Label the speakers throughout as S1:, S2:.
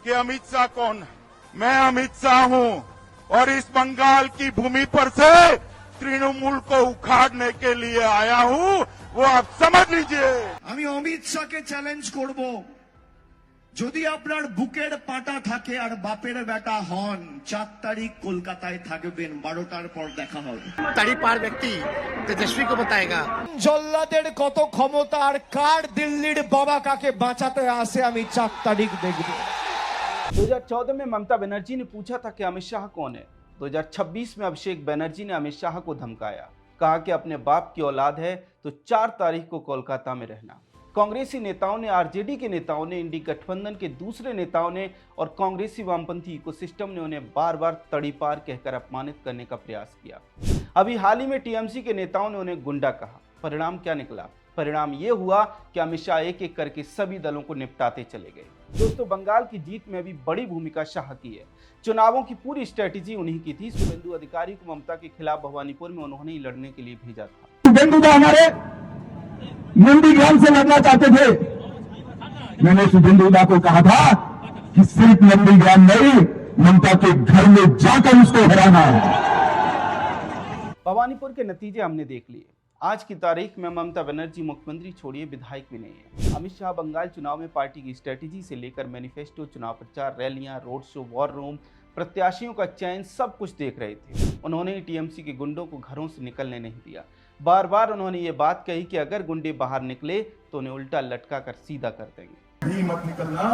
S1: कि अमित शाह कौन है। मैं अमित शाह हूं और इस बंगाल की भूमि पर से तृणमूल को उखाड़ने के लिए आया हूं, वो आप समझ लीजिए।
S2: আমি অমিত শাহকে চ্যালেঞ্জ করব, যদি আপনার বুকের পাটা থাকে আর বাপের বেটা হন, 4 তারিখ কলকাতায় থাকবেন, 12টার পর দেখা হবে।
S3: तड़ीपार व्यक्ति तेजस्वी को बताएगा
S2: জল্লাদের কত ক্ষমতা আর কার দিল্লির বাবা কাকে বাঁচাতে আসে আমি 4 তারিখ দেখব।
S4: 2014 में ममता बनर्जी ने पूछा था कि अमित शाह कौन है। 2026 में अभिषेक बनर्जी ने अमित शाह को धमकाया, कहा कि अपने बाप की औलाद है तो 4 तारीख को कोलकाता में रहना। कांग्रेसी नेताओं ने, आरजेडी के नेताओं ने, इंडी गठबंधन के दूसरे नेताओं ने और कांग्रेसी वामपंथी इकोसिस्टम ने उन्हें बार बार तड़ीपार कहकर अपमानित करने का प्रयास किया। अभी हाल ही में टीएमसी के नेताओं ने उन्हें गुंडा कहा। परिणाम क्या निकला? परिणाम ये हुआ कि अमित शाह एक एक करके सभी दलों को निपटाते चले गए। दोस्तों, बंगाल की जीत में भी बड़ी भूमिका शाह की है। चुनावों की पूरी स्ट्रेटेजी उन्हीं की थी। शुभेंदु अधिकारी को ममता के खिलाफ भवानीपुर में उन्होंने ही लड़ने के लिए भेजा था।
S5: शुभेंदु हमारे नंदीग्राम से लड़ना चाहते थे। मैंने शुभेंदु को कहा था कि सिर्फ नंदीग्राम नहीं, ममता के घर में जाकर उसको हराना है।
S4: भवानीपुर के नतीजे हमने देख लिए। आज की तारीख में ममता बनर्जी मुख्यमंत्री छोड़िए विधायक भी नहीं है। अमित शाह बंगाल चुनाव में पार्टी की स्ट्रेटेजी से लेकर मैनिफेस्टो, चुनाव प्रचार, रैलियां, रोड शो, वॉर रूम, प्रत्याशियों का चयन, सब कुछ देख रहे थे। उन्होंने टीएमसी के गुंडों को घरों से निकलने नहीं दिया। बार बार उन्होंने ये बात कही कि अगर गुंडे बाहर निकले तो उन्हें उल्टा लटका कर सीधा कर देंगे।
S5: मत निकलना,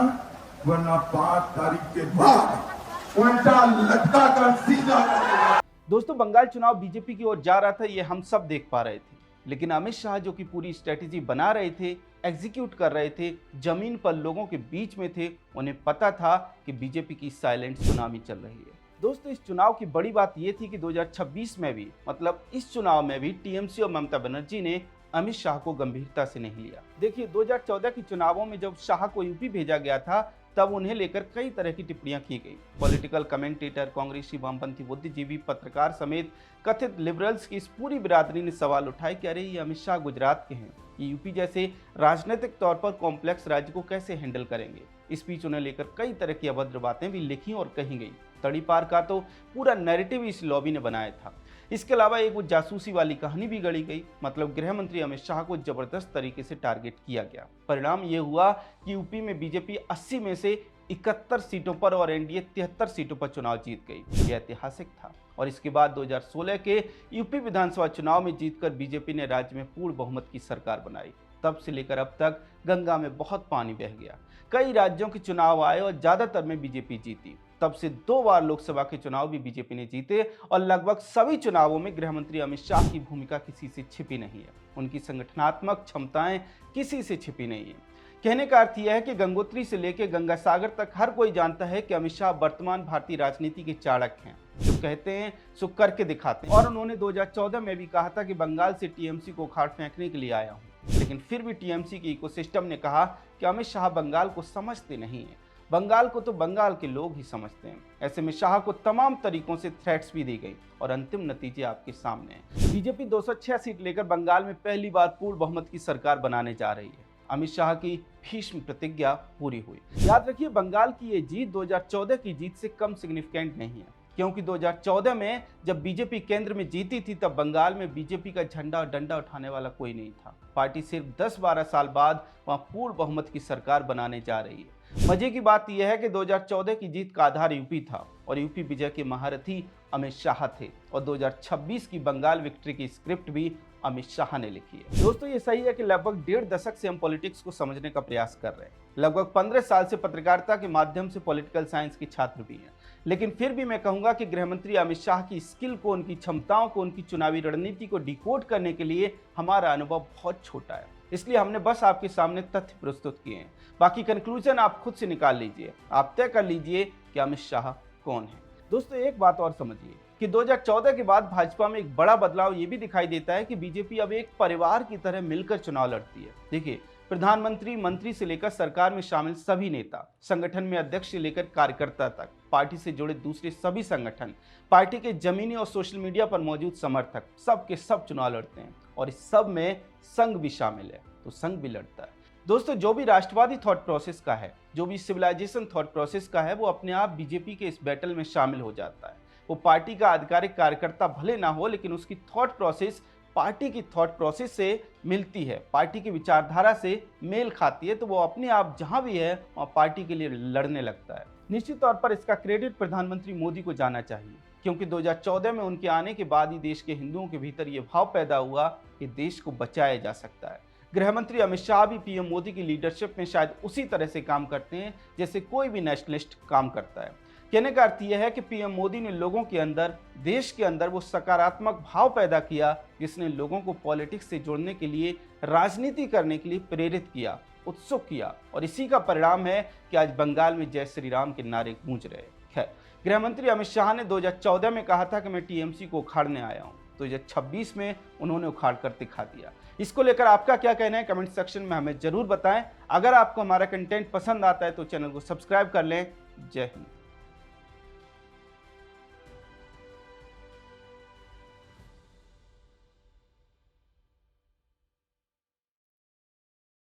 S5: वरना 5 तारीख के बाद उल्टा लटका कर सीधा कर देंगे।
S4: दोस्तों, बंगाल चुनाव बीजेपी की ओर जा रहा था, ये हम सब देख पा रहे थे। लेकिन अमित शाह जो कि पूरी स्ट्रेटेजी बना रहे थे, एग्जीक्यूट कर रहे थे, जमीन पर लोगों के बीच में थे, उन्हें पता था कि बीजेपी की साइलेंट सुनामी चल रही है। दोस्तों, इस चुनाव की बड़ी बात यह थी कि 2026 में भी, मतलब इस चुनाव में भी टीएमसी और ममता बनर्जी ने अमित शाह को गंभीरता से नहीं लिया। देखिए, 2014 के चुनावों में जब शाह को यूपी भेजा गया था, तब उन्हें लेकर कई तरह की टिप्पणियां की गई। पॉलिटिकल कमेंटेटर, कांग्रेसी, वामपंथी, बुद्धिजीवी, पत्रकार समेत कथित लिबरल्स की इस पूरी बिरादरी ने सवाल उठाए कि अरे, ये अमित शाह गुजरात के हैं, ये यूपी जैसे राजनीतिक तौर पर कॉम्प्लेक्स राज्य को कैसे हैंडल करेंगे। इस बीच उन्हें लेकर कई तरह की अभद्र बातें भी लिखी और कही गई। तड़ीपार का तो पूरा नैरेटिव इस लॉबी ने बनाया था। इसके अलावा एक वो जासूसी वाली कहानी भी गढ़ी गई, मतलब गृह मंत्री अमित शाह को जबरदस्त तरीके से टारगेट किया गया। परिणाम ये हुआ कि यूपी में बीजेपी 80 में से 71 सीटों पर और एनडीए 73 सीटों पर चुनाव जीत गई। यह ऐतिहासिक था। और इसके बाद 2016 के यूपी विधानसभा चुनाव में जीतकर बीजेपी ने राज्य में पूर्ण बहुमत की सरकार बनाई। तब से लेकर अब तक गंगा में बहुत पानी बह गया। कई राज्यों के चुनाव आए और ज्यादातर में बीजेपी जीती। तब से 2 बार लोकसभा के चुनाव भी बीजेपी ने जीते और लगभग सभी चुनावों में गृह मंत्री अमित शाह की भूमिका किसी से छिपी नहीं है। उनकी संगठनात्मक क्षमताएं किसी से छिपी नहीं है। कहने का अर्थ यह है कि गंगोत्री से लेकर गंगा सागर तक हर कोई जानता है कि अमित शाह वर्तमान भारतीय राजनीति के चाणक हैं, जो कहते हैं सो करके दिखाते हैं। और उन्होंने 2014 में भी कहा था कि बंगाल से टीएमसी को उखाड़ फेंकने के लिए आया हूं। लेकिन फिर भी टीएमसी की इकोसिस्टम ने कहा कि अमित शाह बंगाल को समझते नहीं है, बंगाल को तो बंगाल के लोग ही समझते हैं। ऐसे में शाह को तमाम तरीकों से थ्रेट्स भी दी गई और अंतिम नतीजे आपके सामने हैं। बीजेपी 206 सीट लेकर बंगाल में पहली बार पूर्ण बहुमत की सरकार बनाने जा रही है। अमित शाह की भीष्म प्रतिज्ञा पूरी हुई। याद रखिए, बंगाल की ये जीत 2014 की जीत से कम सिग्निफिकेंट नहीं है, क्योंकि 2014 में जब बीजेपी केंद्र में जीती थी, तब बंगाल में बीजेपी का झंडा और डंडा उठाने वाला कोई नहीं था। पार्टी सिर्फ 10-12 साल बाद वहां पूर्ण बहुमत की सरकार बनाने जा रही है। मजे की बात यह है कि 2014 की जीत का आधार यूपी था और यूपी विजय के महारथी अमित शाह थे और 2026 की बंगाल विक्ट्री की स्क्रिप्ट भी अमित शाह ने लिखी है। दोस्तों, ये सही है कि लगभग 1.5 दशक से हम पॉलिटिक्स को समझने का प्रयास कर रहे हैं। लगभग 15 साल से पत्रकारिता के माध्यम से पॉलिटिकल साइंस के छात्र भी हैं। लेकिन फिर भी मैं कहूंगा कि गृहमंत्री अमित शाह की स्किल को, उनकी क्षमताओं को, उनकी चुनावी रणनीति को डिकोड करने के लिए हमारा अनुभव बहुत छोटा है। इसलिए हमने बस आपके सामने तथ्य प्रस्तुत किए हैं। बाकी कंक्लूजन आप खुद से निकाल लीजिए। आप तय कर लीजिए कि अमित शाह कौन है। दोस्तों, एक बात और समझिए कि 2014 के बाद भाजपा में एक बड़ा बदलाव ये भी दिखाई देता है कि बीजेपी अब एक परिवार की तरह मिलकर चुनाव लड़ती है। देखिए, प्रधानमंत्री, मंत्री से लेकर सरकार में शामिल सभी नेता, संगठन में अध्यक्ष से लेकर कार्यकर्ता तक, पार्टी से जुड़े दूसरे सभी संगठन, पार्टी के जमीनी और सोशल मीडिया पर मौजूद समर्थक, सब के सब चुनाव लड़ते हैं और इस सब में संघ भी शामिल है, तो संघ भी लड़ता है। दोस्तों, जो भी राष्ट्रवादी थॉट प्रोसेस का है, जो भी सिविलाइजेशन थॉट प्रोसेस का है, वो अपने आप बीजेपी के इस बैटल में शामिल हो जाता है। वो पार्टी का आधिकारिक कार्यकर्ता भले ना हो, लेकिन उसकी थॉट प्रोसेस पार्टी की थॉट प्रोसेस से मिलती है, पार्टी की विचारधारा से मेल खाती है, तो वो अपने आप जहां भी है वहाँ पार्टी के लिए लड़ने लगता है। निश्चित तौर पर इसका क्रेडिट प्रधानमंत्री मोदी को जाना चाहिए, क्योंकि 2014 में उनके आने के बाद ही देश के हिंदुओं के भीतर ये भाव पैदा हुआ कि देश को बचाया जा सकता है। गृह मंत्री अमित शाह भी पीएम मोदी की लीडरशिप में शायद उसी तरह से काम करते हैं जैसे कोई भी नेशनलिस्ट काम करता है। कहने का अर्थ यह है कि पीएम मोदी ने लोगों के अंदर, देश के अंदर वो सकारात्मक भाव पैदा किया जिसने लोगों को पॉलिटिक्स से जोड़ने के लिए, राजनीति करने के लिए प्रेरित किया, उत्सुक किया, और इसी का परिणाम है कि आज बंगाल में जय श्री राम के नारे गूंज रहे। खैर, गृह मंत्री अमित शाह ने 2014 में कहा था कि मैं टीएमसी को उखाड़ने आया हूं, 2026 में उन्होंने उखाड़ कर दिखा दिया। इसको लेकर आपका क्या कहना है, कमेंट सेक्शन में हमें जरूर बताएं। अगर आपको हमारा कंटेंट पसंद आता है तो चैनल को सब्सक्राइब कर लें। जय हिंद।